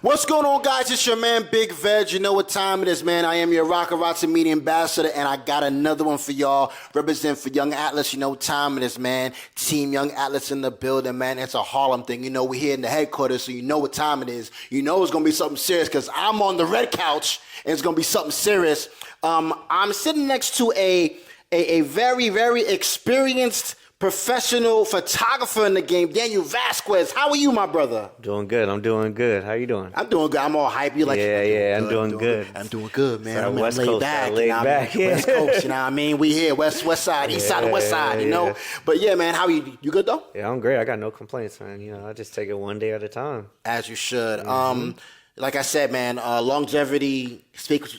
What's going on, guys? It's your man, Big Veg. You know what time it is, man. I am your Rockarazzi Media Ambassador, and I got another one for y'all. Represent for Young Atlas. You know what time it is, man. Team Young Atlas in the building, man. It's a Harlem thing. You know, we're here in the headquarters, so you know what time it is. You know it's going to be something serious because I'm on the red couch, and it's going to be something serious. I'm sitting next to a very, very experienced professional photographer in the game, Daniel Vasquez. How are you, my brother? Doing good. I'm doing good. How you doing? I'm doing good. I'm all hype. You like? I'm doing good. I'm doing good, man. So I'm West laid Coast, back. laid back. Yeah. West Coast. You know what I mean? We here, west side, east side, and west side. You know. But yeah, man. How are you? You good though? Yeah, I'm great. I got no complaints, man. You know, I just take it one day at a time. As you should. Like I said, man, longevity speaks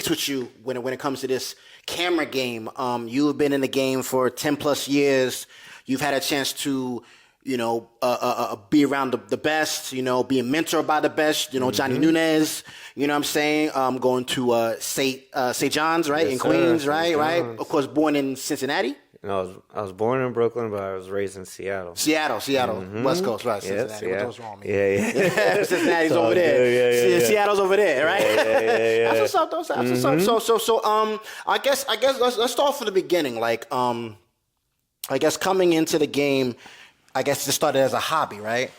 with you when it comes to this camera game. You've been in the game for 10 plus years. You've had a chance to, you know, be around the best, you know, being mentored by the best, you know, Johnny Nuñez, you know what I'm saying? Going to St. John's, right? Yes, in sir. Queens, St. right? Right? John's. Of course, born in Cincinnati. No, I was born in Brooklyn, but I was raised in Seattle. Seattle, West Coast, right? Cincinnati. Yeah. What's wrong, man? Yeah. Cincinnati's over there. Yeah. Seattle's over there, right? Yeah. That's what's up, though. That's what's up. So, I guess let's start from the beginning. Like, I guess coming into the game, I guess this started as a hobby, right?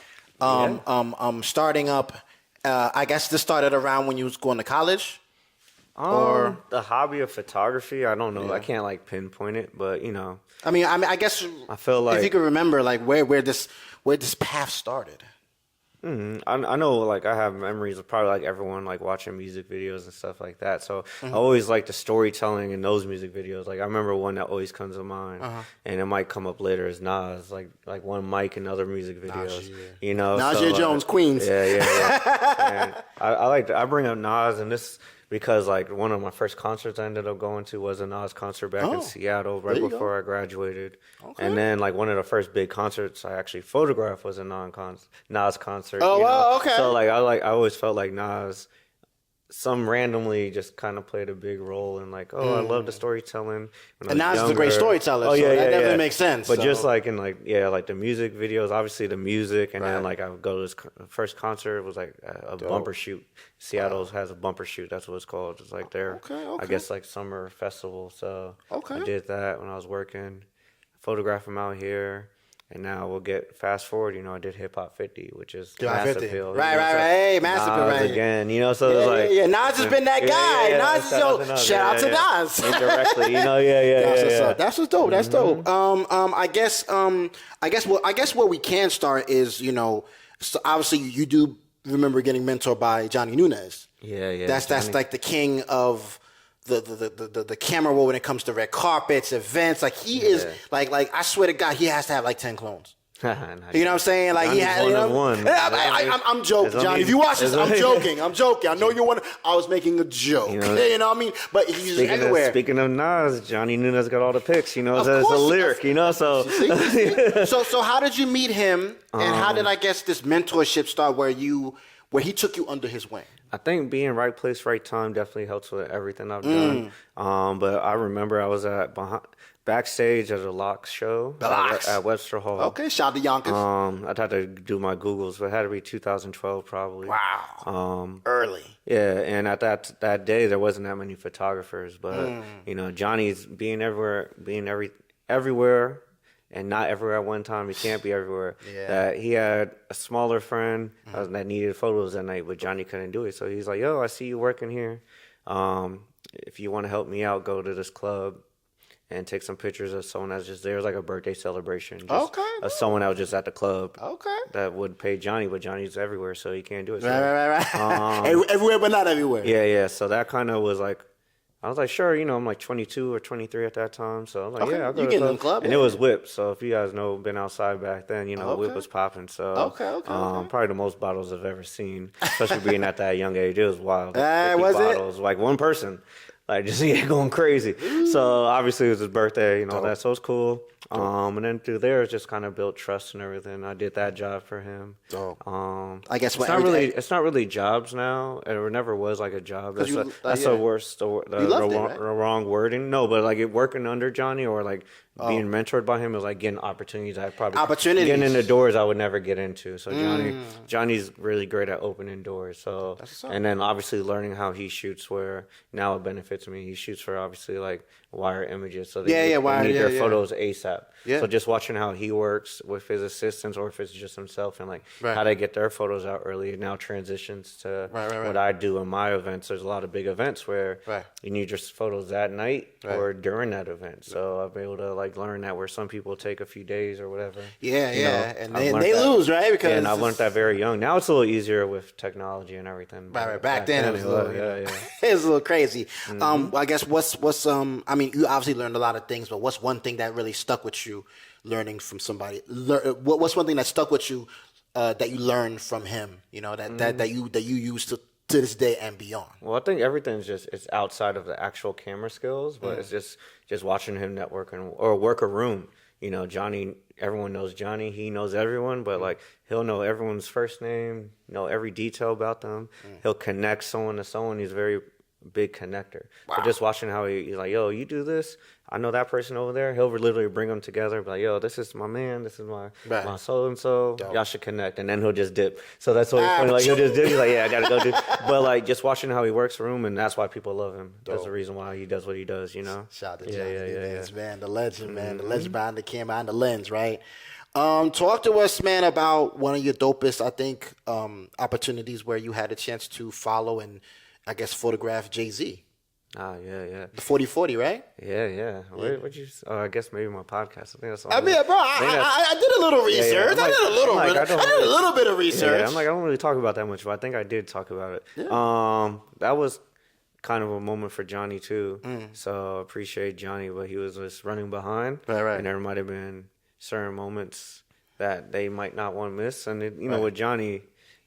Starting up, I guess this started around when you was going to college. Or the hobby of photography, I don't know. I can't like pinpoint it, but you know. I mean, I guess I feel like if you could remember, like where this path started. I know, like, I have memories of probably like everyone like watching music videos and stuff like that. So I always like the storytelling in those music videos. Like I remember one that always comes to mind, and it might come up later as Nas, like one Mike in other music videos. You know, Nasir Jones, Queens. Yeah. And I bring up Nas and this because like one of my first concerts I ended up going to was a Nas concert back in Seattle right before I graduated. Okay. And then like one of the first big concerts I actually photographed was a Nas concert. Oh, wow, okay. So I always felt like Nas some randomly just kind of played a big role in like, I love the storytelling. And Nas is a great storyteller, so that definitely makes sense. But just like in like the music videos, obviously the music, and then like I would go to this first concert was like a bumper shoot. Seattle has a bumper shoot. That's what it's called. It's like their I guess like summer festival. So I did that when I was working. Photograph them out here. And now we'll get fast forward. You know, I did Hip Hop 50, which is Mass Appeal. Right. Hey, Mass Appeal, right again. You know, so it's like Nas has been that guy. Nas is shout out to Nas indirectly. You know, That's what's dope. That's dope. I guess where we can start is, you know, so obviously you do remember getting mentored by Johnny Nuñez. Yeah. That's like the king of the camera world when it comes to red carpets, events. Like he is like I swear to God, he has to have like 10 clones. You know what I'm saying? Like he had one. I'm joking, Johnny. If you watch this, I'm joking. I know you're one. I was making a joke. You know what I mean? But he's everywhere. Speaking of Nas, Johnny Nuñez got all the pics. You know, it's a lyric. You know, so so how did you meet him, and how did I guess this mentorship start where he took you under his wing? I think being right place, right time definitely helps with everything I've done. But I remember I was backstage at a Locks show at Webster Hall. Okay, shout out to Yonkers. I'd have to do my Googles, but it had to be 2012 probably. Wow. Early. Yeah, and at that day there wasn't that many photographers, but you know, Johnny's being everywhere. And not everywhere at one time. He can't be everywhere. Yeah. That he had a smaller friend that needed photos that night, but Johnny couldn't do it. So he's like, "Yo, I see you working here. If you want to help me out, go to this club and take some pictures of someone that's just there. It was like a birthday celebration. Of someone that was just at the club. That would pay Johnny, but Johnny's everywhere, so he can't do it. So, right. Everywhere, but not everywhere. Yeah. So that kind of was like. I was like, sure, you know, I'm like 22 or 23 at that time. So I was like, I'll go to the club. And it was Whip. So if you guys know, been outside back then, you know, Whip was popping. So probably the most bottles I've ever seen, especially being at that young age. It was wild. Was bottles, like one person, like just going crazy. So obviously it was his birthday and all that. So it was cool. And then through there, it's just kind of built trust and everything. I did that job for him. I guess it's not really jobs now. It never was like a job. That's the worst, the wrong wording. No, but like working under Johnny or like being mentored by him is like getting opportunities getting into doors I would never get into. So Johnny's really great at opening doors. So and then obviously learning how he shoots, where now it benefits me. He shoots for obviously like wire images, so they need their photos ASAP. Yeah. So just watching how he works with his assistants, or if it's just himself, and like how they get their photos out early, now transitions to what I do in my events. There's a lot of big events where you need your photos that night or during that event. So I've been able to like learn that, where some people take a few days or whatever. And they lose, right? Because and I learned that very young. Now it's a little easier with technology and everything. Back then it was a little, it was a little crazy. I guess what's I mean, you obviously learned a lot of things, but what's one thing that really stuck with you learning from somebody? What's one thing that stuck with you that you learned from him? You know, that you use to this day and beyond. Well, I think everything's it's outside of the actual camera skills, but it's just watching him network or work a room. You know, Johnny, everyone knows Johnny. He knows everyone, but like he'll know everyone's first name, know every detail about them. He'll connect someone to someone. He's a very big connector. Wow. So just watching how he's like, yo, you do this, I know that person over there. He'll literally bring them together, be like, yo, this is my man, this is my so and so. Y'all should connect, and then he'll just dip. So that's what funny. Like he'll just dip. He's like, yeah, I gotta go do. But like just watching how he works the room, and that's why people love him. That's the reason why he does what he does. You know. Shout out to Johnny, man, the legend, man, the legend behind the camera, behind the lens, right? Talk to us, man, about one of your dopest, I think, opportunities where you had a chance to follow and I guess photograph Jay-Z. Ah, yeah. The 40/40, right? Yeah. What'd you? I guess maybe my podcast. I think that's. I mean, bro, I did a little research. I did a little bit of research. Yeah, I don't really talk about that much, but I think I did talk about it. Yeah. That was kind of a moment for Johnny too. So I appreciate Johnny, but he was just running behind, right. And there might have been certain moments that they might not want to miss. And you know, with Johnny,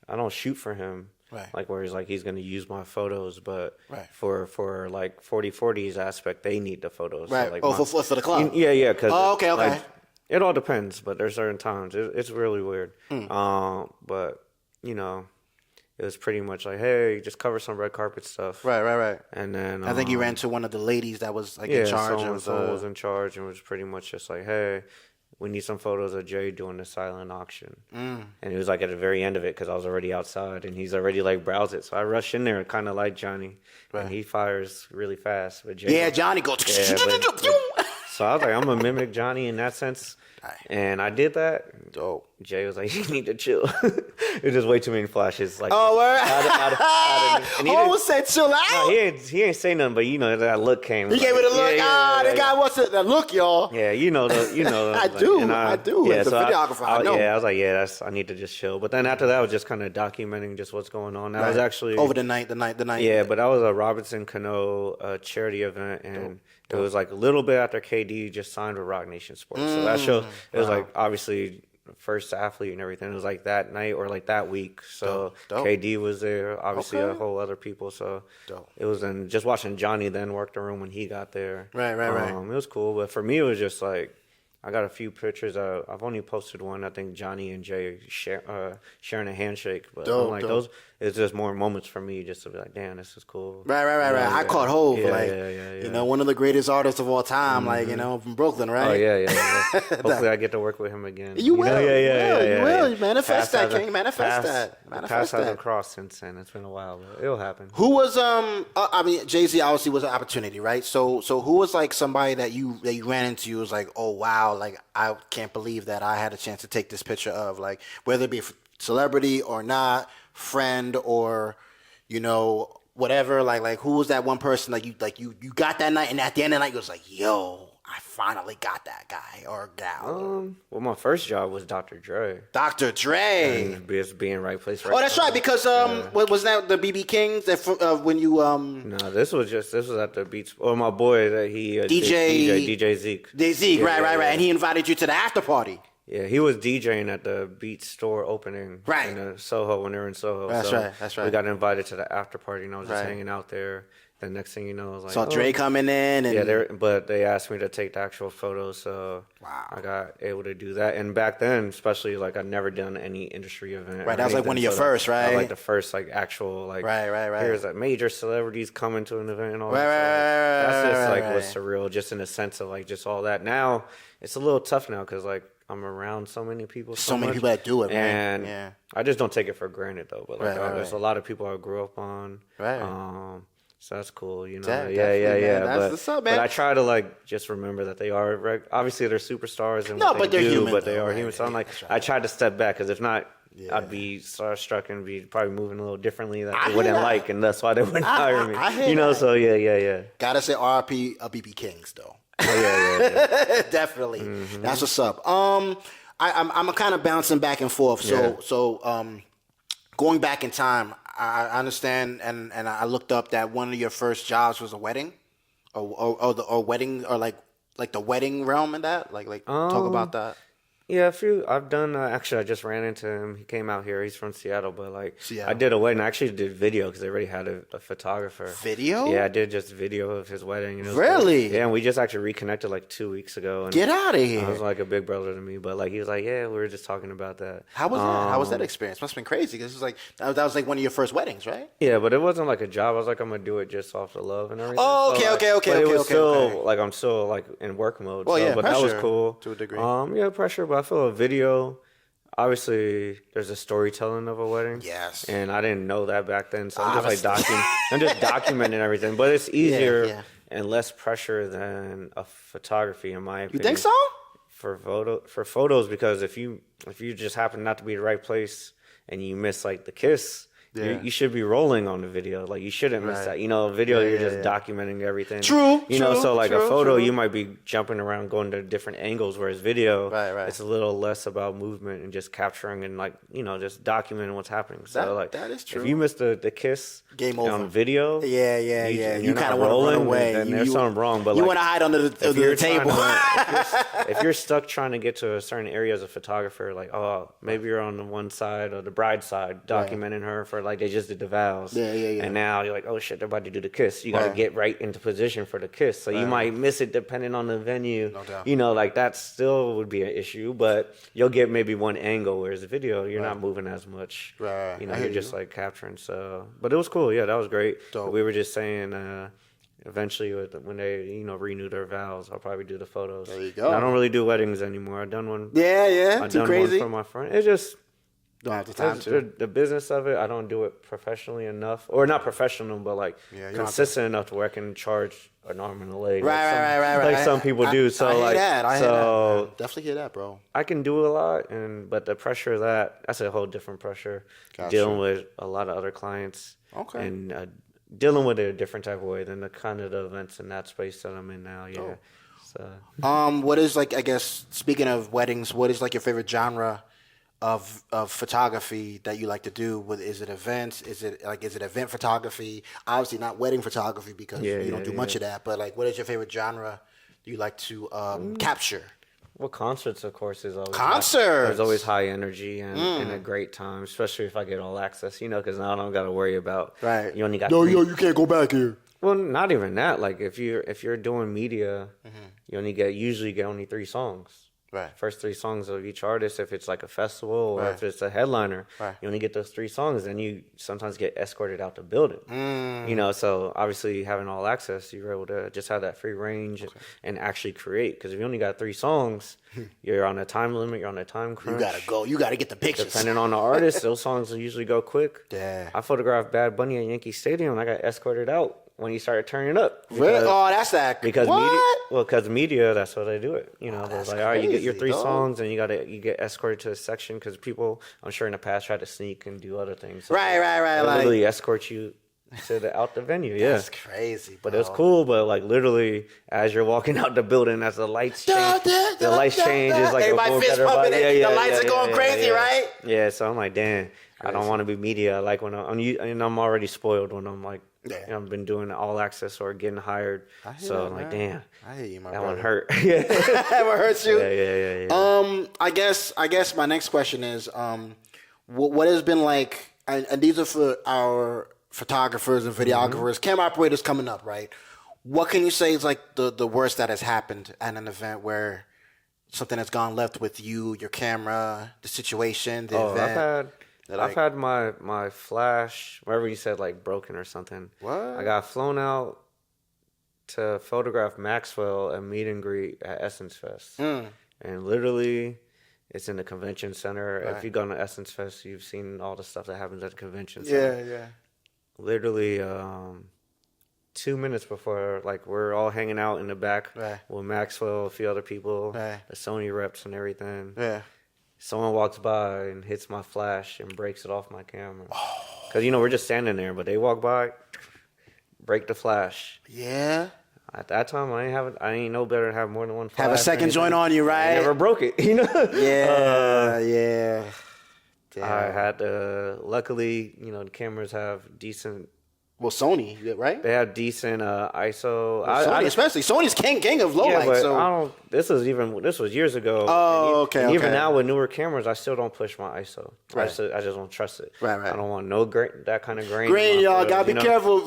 I don't shoot for him. Right. Like where he's going to use my photos, but for like 40/40's aspect, they need the photos. Right. So like for the club. Yeah. Cause okay. Like, it all depends, but there's certain times it's really weird. But you know, it was pretty much like, hey, just cover some red carpet stuff. Right. And then I think you ran to one of the ladies that was like in charge. Someone was in charge and was pretty much just like, hey, we need some photos of Jay doing the silent auction. And it was like at the very end of it because I was already outside and he's already like browsed it. So I rushed in there kind of like Johnny. And he fires really fast. But Jay, Johnny goes. So I was like, I'm going to mimic Johnny in that sense. And I did that. Dope. Jay was like, you need to chill. It was just way too many flashes. Like, and he almost said chill out. No, he ain't say nothing, but you know that look came. He gave it a look. The guy wants that look, y'all. Yeah, you know. I do. Yeah, as a videographer, I know. Yeah, I was like, I need to just chill. But then after that, I was just kind of documenting just what's going on. That was actually over the night. Yeah, but that was a Robinson Cano charity event, and it was like a little bit after KD just signed with Rock Nation Sports. So that show, it was like obviously first athlete and everything. It was like that night or like that week. So KD was there, obviously a whole other people. So it was just watching Johnny then work the room when he got there. Right. It was cool, but for me it was just like I got a few pictures. I've only posted one. I think Johnny and Jay sharing a handshake. But I'm like those. It's just more moments for me just to be like, damn, this is cool. Right. I caught Hov, you know, one of the greatest artists of all time, like, you know, from Brooklyn, right? Oh, yeah. Hopefully I get to work with him again. You will. You will. Manifest that, King. Manifest that. The path hasn't crossed since then. It's been a while, but it'll happen. Who was, I mean, Jay-Z obviously was an opportunity, right? So who was like somebody that you ran into, you was like, oh, wow, like, I can't believe that I had a chance to take this picture of, like, whether it be a celebrity or not, friend or, you know, whatever, like who was that one person like you got that night, and at the end of the night you was like, yo, I finally got that guy or gal. Well, my first job was Dr. Dre. Dr. Dre. And just being right place, right. Oh, that's right, because was that the BB Kings that when you No, this was at the Beats. Oh, my boy that he DJ Zeke. Zeke, right, and he invited you to the after party. Yeah, he was DJing at the Beats store opening in Soho when they were in Soho. That's right. We got invited to the after party, and I was just hanging out there. the next thing you know, I was like, Saw Dre coming in. And... Yeah, but they asked me to take the actual photos, so I got able to do that. And back then, especially, like, I'd never done any industry event. Right, that was like one of your first, right? That was like the first, like, actual, like, right. Here's like major celebrities coming to an event and all Right. That's just like was surreal, just in the sense of like just all that. Now it's a little tough now because like I'm around so many people, so many people that do it, man. And I just don't take it for granted though. But like there's a lot of people I grew up on, right? So that's cool, you know. Yeah. That's what's up, man. But I try to like just remember that they are obviously they're superstars and but they're human. But they are human. So I'm like, I tried to step back because if not, I'd be starstruck and be probably moving a little differently that they wouldn't like, and that's why they wouldn't hire me. You know, so yeah. Gotta say RP BB Kings though. Oh yeah. Definitely. Mm-hmm. That's what's up. I'm kind of bouncing back and forth. So going back in time, I understand, and I looked up that one of your first jobs was a wedding, or wedding, or like the wedding realm in that. Like talk about that. Yeah, a few. I've done. Actually, I just ran into him. He came out here. He's from Seattle, but like Seattle. I did a wedding. I actually did video because they already had a photographer. Video? Yeah, I did just video of his wedding. And Really? Cool. Yeah, and we just actually reconnected like 2 weeks ago. And get out of here! I was like a big brother to me, but like he was like, yeah, we were just talking about that. How was that? How was that experience? Must have been crazy because it was like that was like one of your first weddings, right? Yeah, but it wasn't like a job. I was like, I'm gonna do it just off the love and everything. Oh, okay, so, okay. But it was still like I'm still like in work mode. Well, so, yeah, but pressure, that was cool to a degree. Yeah, pressure. But I feel a video. Obviously, there's a storytelling of a wedding. Yes. And I didn't know that back then, so I'm just like I'm just documenting everything. But it's easier and less pressure than a photography, in my opinion. You think so? For photos, because if you just happen not to be at the right place and you miss like the kiss. Yeah. You should be rolling on the video. Like, you shouldn't miss that. You know, a video, you're just documenting everything. True. You know, so like a photo, you might be jumping around, going to different angles, whereas video, it's a little less about movement and just capturing and like, you know, just documenting what's happening. So that is true. If you miss the kiss game over on video, you kind of want to run away. Then there's something wrong. But you like, want to hide under the table. If you're stuck trying to get to a certain area as a photographer, like, oh, maybe you're on the one side or the bride side, documenting her for like they just did the vows. And now you're like, oh shit, they're about to do the kiss. You got to get right into position for the kiss. So you might miss it depending on the venue. No doubt. You know, like that still would be an issue, but you'll get maybe one angle, whereas the video, you're not moving as much. Right. You know, you're just like capturing. So, but it was cool. Yeah, that was great. Dope. We were just saying, eventually when they, you know, renew their vows, I'll probably do the photos. There you go. And I don't really do weddings anymore. I've done one. I've done crazy. one for my friend. It's just don't have the time to. The business of it, I don't do it professionally enough, or not professional, but like consistent enough to where I can charge an arm and a leg. Right. Like some people do. So I hear like that. I hear that. Definitely hear that, bro. I can do a lot, but the pressure of that's a whole different pressure. Gotcha. Dealing with a lot of other clients. Okay. And dealing with it a different type of way than the kind of the events in that space that I'm in now. Yeah. Oh. So. What is like? I guess speaking of weddings, what is like your favorite genre of photography that you like to do? Is it events? Is it event photography? Obviously not wedding photography because you don't do much of that. But like, what is your favorite genre you like to capture? Well, concerts, of course, is always there's always high energy and a great time, especially if I get all access, you know, because now I don't got to worry about you only got you can't go back here. Well, not even that. Like if you're doing media, you usually get only 3 songs. Right. First 3 songs of each artist, if it's like a festival or if it's a headliner, you only get those 3 songs. Then you sometimes get escorted out the building. You know, so obviously having all access, you're able to just have that free range and actually create. Because if you only got 3 songs, you're on a time limit, you're on a time crunch. You gotta go. You gotta get the pictures. Depending on the artist, those songs will usually go quick. Yeah. I photographed Bad Bunny at Yankee Stadium, and I got escorted out when he started turning up. Really? Oh, that's that. Because media, that's how they do it. You know, they're like, all right, you get your 3 songs, and you get escorted to a section because people, I'm sure in the past, try to sneak and do other things. So right. They literally escort you to out the venue. Yeah, that's crazy. Bro. But it's cool. But like literally, as you're walking out the building, as the lights change, the lights change is like everybody fist pumping. The lights are going crazy, right? Yeah. So I'm like, damn, I don't want to be media. Like when I'm already spoiled when I'm like. Yeah. You know, I've been doing all access or getting hired. So I'm like, damn. I hear you, my that brother. one hurt. That one hurts you? Yeah. I guess my next question is, what has been like, and these are for photographers and videographers, camera operators coming up, right? What can you say is like the worst that has happened at an event where something has gone left with you, your camera, the situation, the event? I've had my flash, whatever you said, like broken or something. What? I got flown out to photograph Maxwell at meet and greet at Essence Fest. And literally, it's in the convention center. Right. If you've gone to Essence Fest, you've seen all the stuff that happens at the convention center. Yeah. Literally, 2 minutes before, like, we're all hanging out in the back with Maxwell, a few other people, the Sony reps and everything. Yeah. Someone walks by and hits my flash and breaks it off my camera. Because, we're just standing there, but they walk by, break the flash. Yeah. At that time, I ain't no better than have more than one flash. Have a second joint on you, right? I never broke it, Yeah. Damn. I had luckily, the cameras have decent. Well, Sony, right? They have decent ISO. Sony, especially Sony's king of low light. But So I don't. This was years ago. Oh, and even now with newer cameras, I still don't push my ISO. Right. I just don't trust it. Right. I don't want no that kind of grain. Green, y'all photos, gotta be careful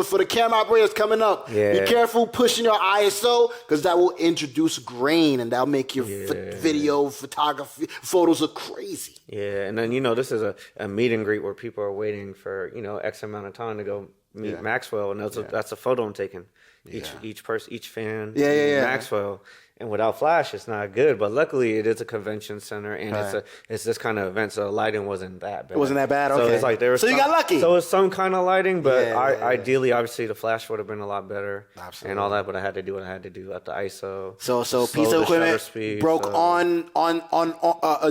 for the camera operators coming up. Yeah. Be careful pushing your ISO because that will introduce grain and that'll make your video, photography, photos look crazy. Yeah, and then this is a meet and greet where people are waiting for X amount of time to go meet Maxwell, and that's a photo I'm taking. Each person, each fan, Maxwell. And without flash, it's not good. But luckily, it is a convention center, and it's this kind of event, so the lighting wasn't that bad. It wasn't that bad. Okay. So it's like you got lucky. So it's some kind of lighting, but ideally, obviously, the flash would have been a lot better, and all that. But I had to do what I had to do at the ISO. So piece of equipment broke on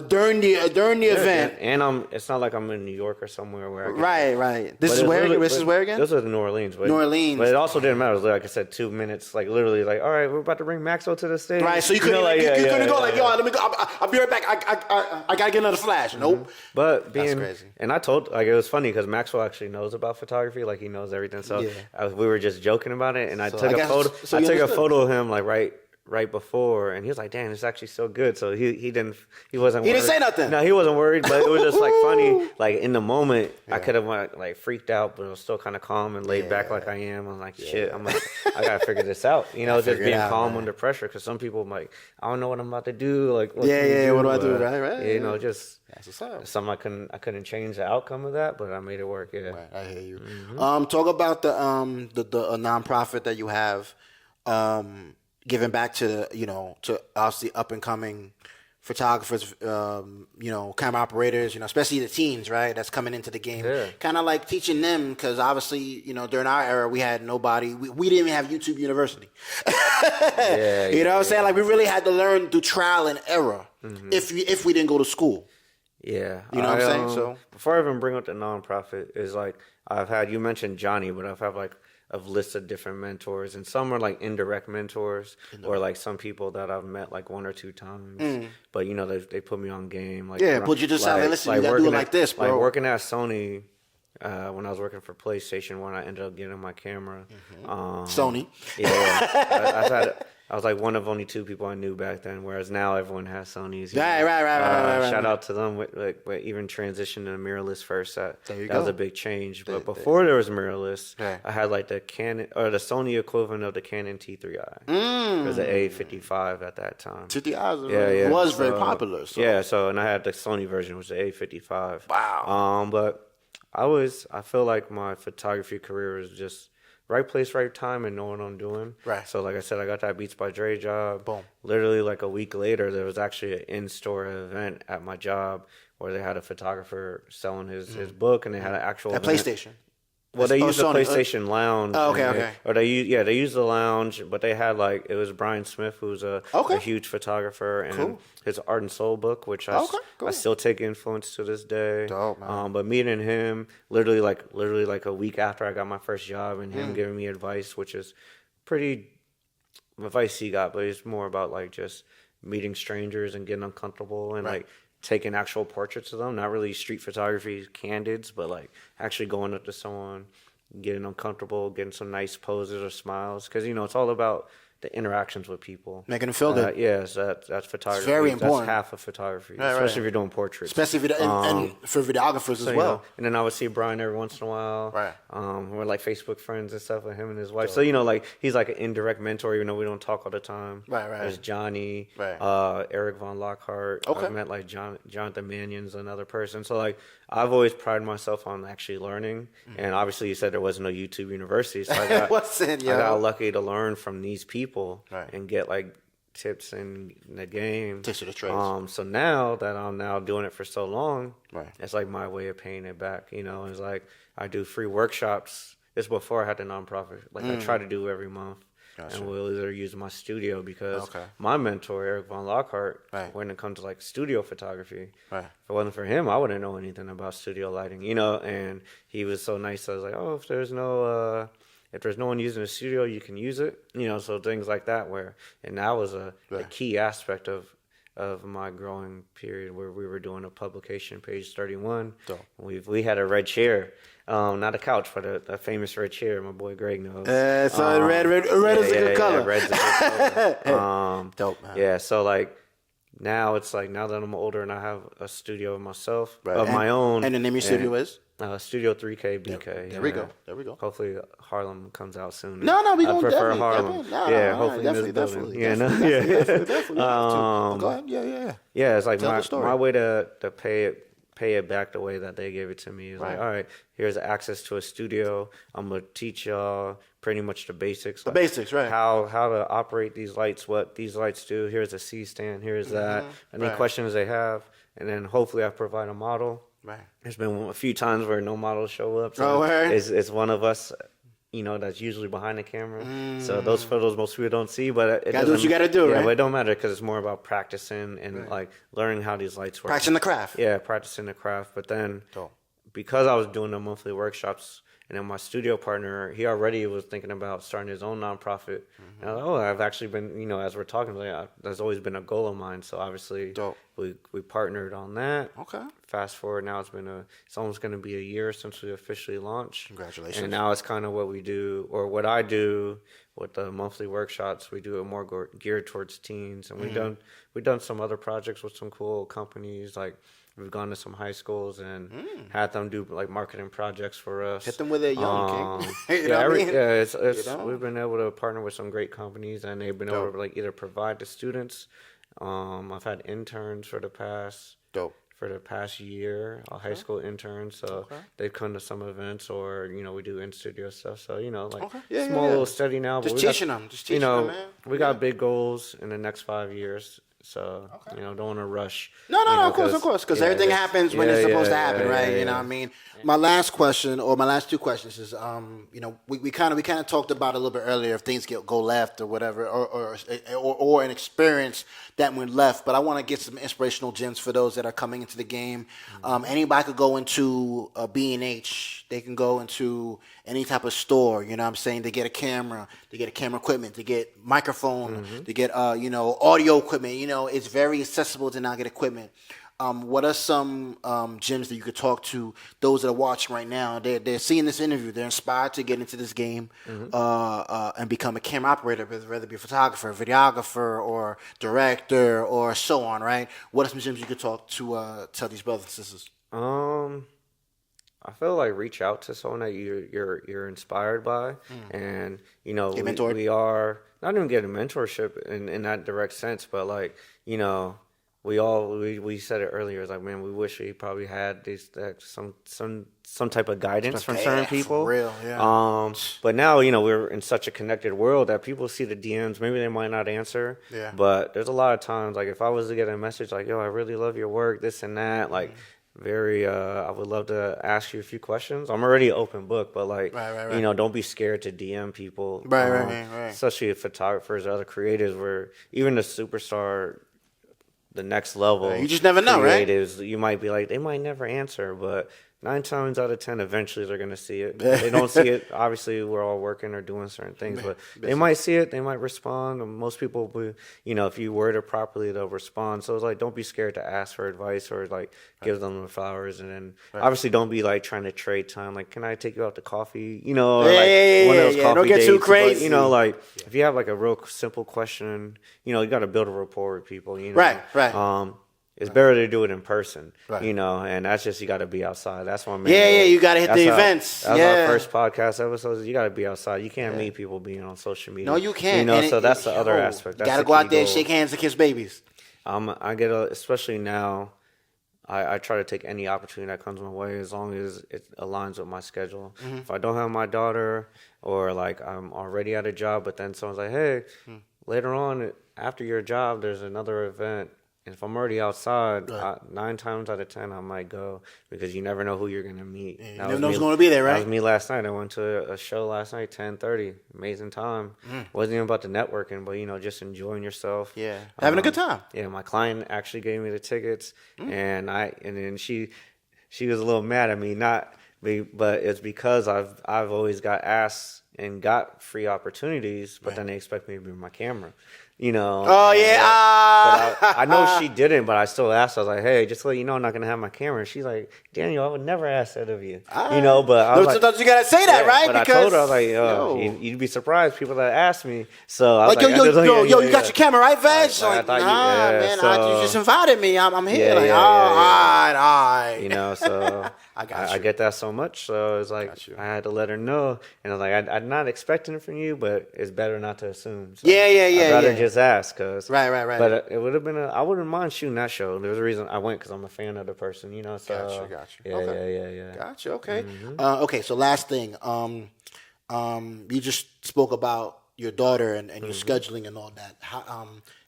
during the event. And it's not like I'm in New York or somewhere where. Right. This is where again? This was in New Orleans. But, New Orleans. But it also didn't matter. It was like I said, 2 minutes. Like literally, like all right, we're about to bring Maxwell to the stage. Right, so you couldn't go like, yo, let me go. I'll be right back. I gotta get another flash. Nope. But that's crazy. And I told, it was funny because Maxwell actually knows about photography. Like he knows everything. So we were just joking about it, and I took a photo. I took a photo of him like right before, and he was like, "Damn, it's actually so good." So he wasn't. He didn't say nothing. No, he wasn't worried, but it was just like funny. Like in the moment, I could have like freaked out, but it was still kind of calm and laid back like I am. I'm like, shit. I'm like, I gotta figure this out. Just being calm under pressure, because some people like, I don't know what I'm about to do. Like, what do I do? Right. Just that's what's up. Something I couldn't change the outcome of that, but I made it work. Yeah, right, I hear you. Talk about the nonprofit that you have. Giving back to to us, the up and coming photographers, camera operators, especially the teens, right? That's coming into the game. Yeah. Kind of like teaching them, because obviously, during our era, we had nobody. We didn't even have YouTube University. You know what I'm saying? Like we really had to learn through trial and error. If we didn't go to school. Yeah. You know what I'm saying? So before I even bring up the nonprofit, is like you mentioned Johnny, but I've had like a list of different mentors, and some are like indirect mentors, or like some people that I've met like 1 or 2 times. But they put me on game. Like put you to like, listen, you gotta do it like this, bro. Like working at Sony. When I was working for PlayStation, when I ended up getting my camera, Sony. Yeah, I was like one of only 2 people I knew back then, whereas now everyone has Sonys. Right. Shout out to them with even transitioning to mirrorless first. That was a big change. But before there was mirrorless, I had like the Canon or the Sony equivalent of the Canon T3i. It was the A55 at that time. T3i was very popular. So. Yeah, and I had the Sony version, which was the A55. Wow. But I feel like my photography career was just right place, right time, and know what I'm doing. Right. So, like I said, I got that Beats by Dre job. Boom. Literally, like a week later, there was actually an in-store event at my job where they had a photographer selling his book, and they had an actual at PlayStation. Well, they used the PlayStation Lounge. Oh, okay. Or they used the lounge, but they had it was Brian Smith, who's a huge photographer, and his Art and Soul book, which I still take influence to this day. Dope, man. But meeting him literally like a week after I got my first job, and him giving me advice, which is pretty advice he got, but it's more about like just meeting strangers and getting uncomfortable and like taking actual portraits of them, not really street photography candids, but like actually going up to someone, getting uncomfortable, getting some nice poses or smiles, because it's all about the interactions with people, making them feel good. Yes, that's photography. It's very important. That's half of photography, especially if you're doing portraits. Especially if and for videographers as well. And then I would see Brian every once in a while. Right. We're like Facebook friends and stuff with him and his wife. So like he's like an indirect mentor, even though we don't talk all the time. Right. There's Johnny, Eric Von Lockhart. Okay. I met like Jonathan Mannion's another person. So like I've always prided myself on actually learning. And obviously you said there was no YouTube university, so I got lucky to learn from these people and get like tips in the game. Tips of the trades. So now that I'm now doing it for so long, it's like my way of paying it back. It's like I do free workshops. This before I had the nonprofit. Like I try to do every month. Gotcha. And we'll either use my studio because my mentor, Eric Von Lockhart, when it comes to like studio photography, if it wasn't for him, I wouldn't know anything about studio lighting, and he was so nice. I was like, oh, if there's no one using the studio, you can use it, so things like that and that was a key aspect of my growing period where we were doing a publication, page 31. We had a red chair. Not a couch, but a famous red chair. My boy Greg knows. So red is a good color. Yeah, red's a good color. Dope, man. Yeah, so like now it's like now that I'm older and I have a studio of myself, of my own. And the name of your studio is? Studio 3K BK. There we go. Hopefully Harlem comes out soon. No, we don't. I prefer Harlem. Hopefully in this building. Definitely. Go ahead. Yeah. Yeah, it's like my way to pay it back the way that they gave it to me. It's like, all right, here's access to a studio. I'm gonna teach y'all pretty much the basics. The basics, right? How to operate these lights, what these lights do. Here's a C stand. Here's that. Any questions they have, and then hopefully I provide a model. Right. There's been a few times where no models show up. So it's one of us. That's usually behind the camera. So those photos most people don't see, but it gotta do what you gotta do, right? But it don't matter because it's more about practicing and like learning how these lights work. Practicing the craft. Yeah, practicing the craft. But then because I was doing the monthly workshops, and then my studio partner, he already was thinking about starting his own nonprofit. And I was like, I've actually been, as we're talking, that's always been a goal of mine. So obviously we partnered on that. Okay. Fast forward, now it's almost going to be a year since we officially launched. Congratulations. And now it's kind of what we do, or what I do with the monthly workshops. We do it more geared towards teens. And we've done some other projects with some cool companies, like we've gone to some high schools and had them do like marketing projects for us. Hit them with a young king. We've been able to partner with some great companies, and they've been able to like either provide the students. I've had interns for the past year, high school interns. So they've come to some events, or we do in studio stuff. So small little study now. Just teaching them, man. We got big goals in the next 5 years. So, don't want to rush. No, of course. Because everything happens when it's supposed to happen, right? You know what I mean? My last question, or my last two questions is, we kind of talked about a little bit earlier if things go left or whatever, or an experience that went left. But I want to get some inspirational gems for those that are coming into the game. Anybody could go into a B&H. They can go into any type of store, you know what I'm saying? They get a camera, they get camera equipment, they get microphone, they get, audio equipment. It's very accessible to now get equipment. What are some gems that you could talk to those that are watching right now? They're seeing this interview. They're inspired to get into this game and become a camera operator, whether it be a photographer, videographer, or director, or so on, right? What are some gems you could talk to tell these brothers and sisters? I feel like reach out to someone that you're inspired by, and we are not even getting mentorship in that direct sense, but like we said it earlier. It's like, man, we wish we probably had some type of guidance from certain people. For real, yeah. But now we're in such a connected world that people see the DMs. Maybe they might not answer. Yeah. But there's a lot of times, like if I was to get a message like, "Yo, I really love your work," this and that, like. I would love to ask you a few questions. I'm already an open book, but like, don't be scared to DM people. Right. Especially photographers or other creatives, where even the superstar, the next level. You just never know, right? Creatives, you might be like, they might never answer, but 9 times out of 10, eventually they're gonna see it. If they don't see it, obviously we're all working or doing certain things, but they might see it, they might respond. And most people, if you word it properly, they'll respond. So it's like, don't be scared to ask for advice or like give them the flowers, and then obviously don't be like trying to trade time. Like, can I take you out to coffee? Or like one of those coffee don't get dates. too crazy. But, like if you have like a real simple question, you got to build a rapport with people. Right. It's better to do it in person, right. And that's just, you got to be outside. That's one. You got to hit the events. That's our first podcast episode. You got to be outside. You can't meet people being on social media. No, you can't. So that's the other aspect. You got to go out there and shake hands and kiss babies. I get especially now. I try to take any opportunity that comes my way as long as it aligns with my schedule. Mm-hmm. If I don't have my daughter, or like I'm already at a job, but then someone's like, hey, later on after your job, there's another event. And if I'm already outside, 9 times out of 10, I might go, because you never know who you're going to meet. You never know who's going to be there, right? That was me last night. I went to a show last night, 10:30. Amazing time. Wasn't even about the networking, but, just enjoying yourself. Yeah. Having a good time. Yeah, my client actually gave me the tickets, and then she was a little mad at me, but it's because I've always got asked and got free opportunities, but then they expect me to be on my camera. Oh, yeah. But I know she didn't, but I still asked. I was like, hey, just to let you know, I'm not going to have my camera. And she's like, Daniel, I would never ask that of you. But I was sometimes you got to say that, right? But because I told her, I was like, you'd be surprised, people that ask me. So I was like, yo, you got your camera, right, Veg? Like, man, you just invited me. I'm here. All right. So I get that so much. So it's like, I had to let her know. And I was like, I'm not expecting it from you, but it's better not to assume. So I'd rather just ask. Right. But it would have been I wouldn't mind shooting that show. There's a reason I went, because I'm a fan of the person, So Gotcha. Yeah. Gotcha. Okay. Mm-hmm. Okay. So last thing, you just spoke about your daughter and your scheduling and all that.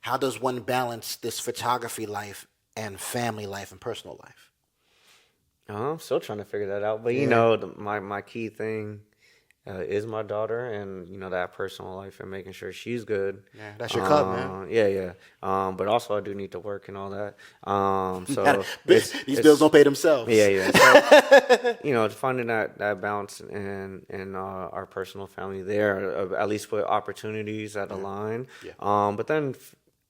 How does one balance this photography life and family life and personal life? I'm still trying to figure that out, but my key thing is my daughter, and that personal life and making sure she's good. Yeah, that's your cup, man. Yeah. But also I do need to work and all that. So these bills don't pay themselves. Yeah. So, finding that balance in our personal family there, at least with opportunities that align. Yeah. But then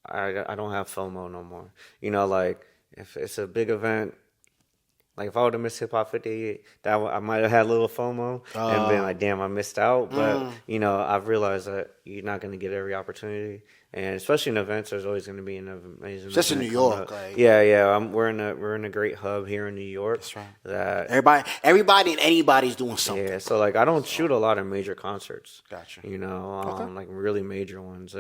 I don't have FOMO no more. Like if it's a big event. Like, if I would have missed Hip Hop 58, I might have had a little FOMO and been like, damn, I missed out. But, I've realized that you're not going to get every opportunity. And especially in events, there's always going to be an amazing just in New York. Yeah. We're in a great hub here in New York. That's right. That everybody and anybody's doing something. Yeah, so, like, I don't shoot a lot of major concerts. Gotcha. Like really major ones.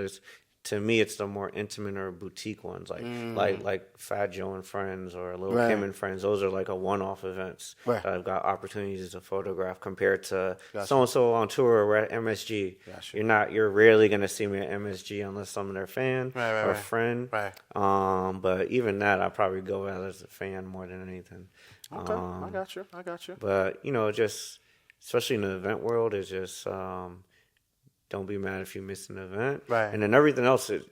To me, it's the more intimate or boutique ones, like Fat Joe and Friends or Lil Kim and Friends. Those are like a one-off events that I've got opportunities to photograph compared to so-and-so on tour or at MSG. Gotcha. You're rarely going to see me at MSG unless I'm their fan or friend. Right. But even that, I probably go as a fan more than anything. Okay, I got you. But, just, especially in the event world, is just... don't be mad if you miss an event. Right. And then everything else is,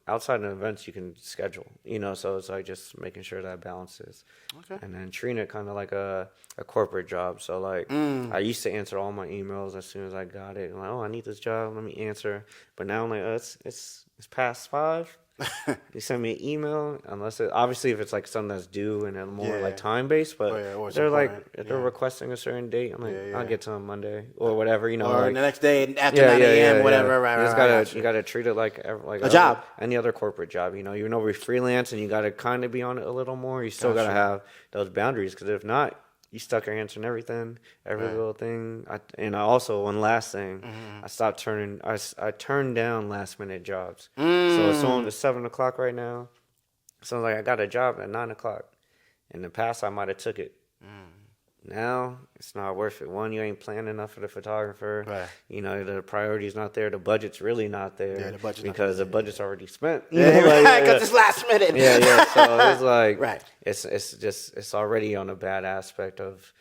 outside of events you can schedule, so it's like just making sure that balances. Okay. And then treating it kind of like a corporate job. So like I used to answer all my emails as soon as I got it. I'm like, oh, I need this job, let me answer. But now I'm like, it's past 5. You send me an email, unless obviously if it's like something that's due and more like time based, but they're like if they're requesting a certain date, I'm like I'll get to them Monday or whatever, or like, the next day after 9 a.m. whatever. Right. You gotta treat it like a job, any other corporate job. We freelance and you gotta kind of be on it a little more. You still gotta have those boundaries, because if not, you stuck your answering everything, every little thing. I also, one last thing, I turned down last minute jobs. So it's on to 7 o'clock right now. So like I got a job at 9 o'clock. In the past, I might have took it. Now it's not worth it. One, you ain't planning enough for the photographer. Right. The priority's not there. The budget's really not there. Yeah, the budget's because the budget's already spent. Because it's last minute. Yeah. So it's like it's already on a bad aspect of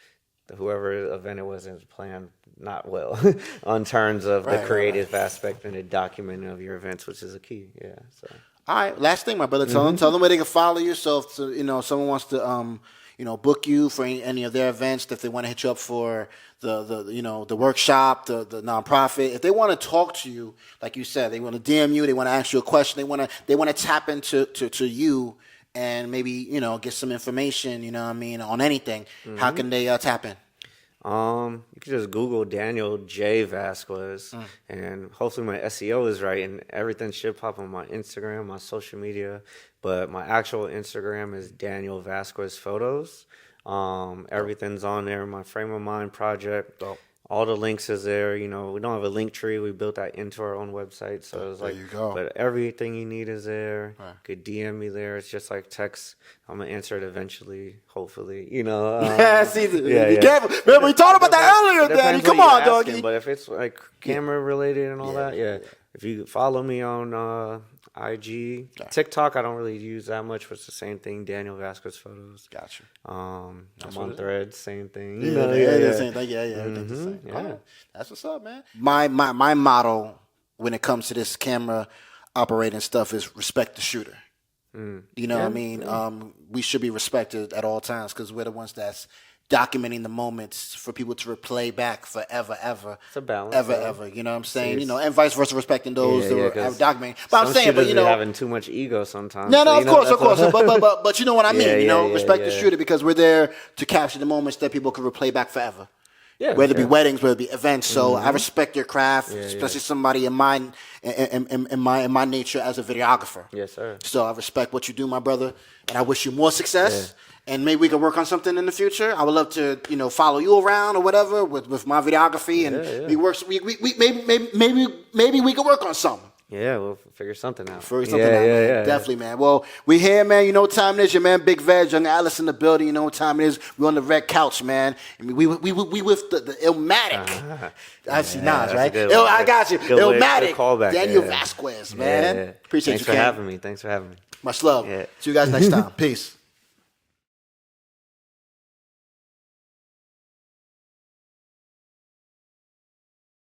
whoever event it was planned not well on terms of the creative aspect and the documenting of your events, which is a key. Yeah. So. All right. Last thing, my brother. Tell them where they can follow you. So if someone wants to book you for any of their events, if they want to hit you up for the workshop, the nonprofit, if they want to talk to you, like you said, they want to DM you, they want to ask you a question, they want to tap into you and maybe get some information, on anything. How can they tap in? You can just Google Daniel J. Vasquez, and hopefully my SEO is right, and everything should pop on my Instagram, my social media. But my actual Instagram is Daniel Vasquez Photos. Everything's on there. My Frame of Mind project. All the links is there. We don't have a link tree. We built that into our own website. So it's like, there you go. But everything you need is there. Right. You could DM me there. It's just like text. I'm gonna answer it eventually, hopefully. See, be careful. Remember, we talked about that earlier, Danny. Come on, doggy. But if it's like camera related and all that, if you follow me on IG, TikTok, I don't really use that much, but it's the same thing. Daniel Vasquez Photos. Gotcha. I'm on Threads, same thing. Same thing. Everything's the same. Yeah. Right. That's what's up, man. My motto when it comes to this camera operating stuff is respect the shooter. You know what I mean? We should be respected at all times because we're the ones that's documenting the moments for people to replay back forever, ever. It's a balance. Ever. You know what I'm saying? And vice versa, respecting those that are documenting. But some I'm saying, but having too much ego sometimes. No, of course. But you know what I mean? Respect the yeah. shooter because we're there to capture the moments that people can replay back forever. Yeah, whether it be weddings, whether it be events. So I respect your craft, especially somebody in my nature as a videographer. Yes, sir. So I respect what you do, my brother, and I wish you more success. Yeah. And maybe we can work on something in the future. I would love to, follow you around or whatever with my videography, and maybe we can work on something. Yeah, we'll figure something out. Man. Definitely, man. Well, we here, man. You know what time it is. Your man, Big Veg, Young Atlas in the building. You know what time it is. We on the red couch, man. I mean, we with the Illmatic. I see Nas, right? I got you. Illmatic. Daniel Vasquez, man. Appreciate you, Thanks for having me. Much love. See you guys next time. Peace.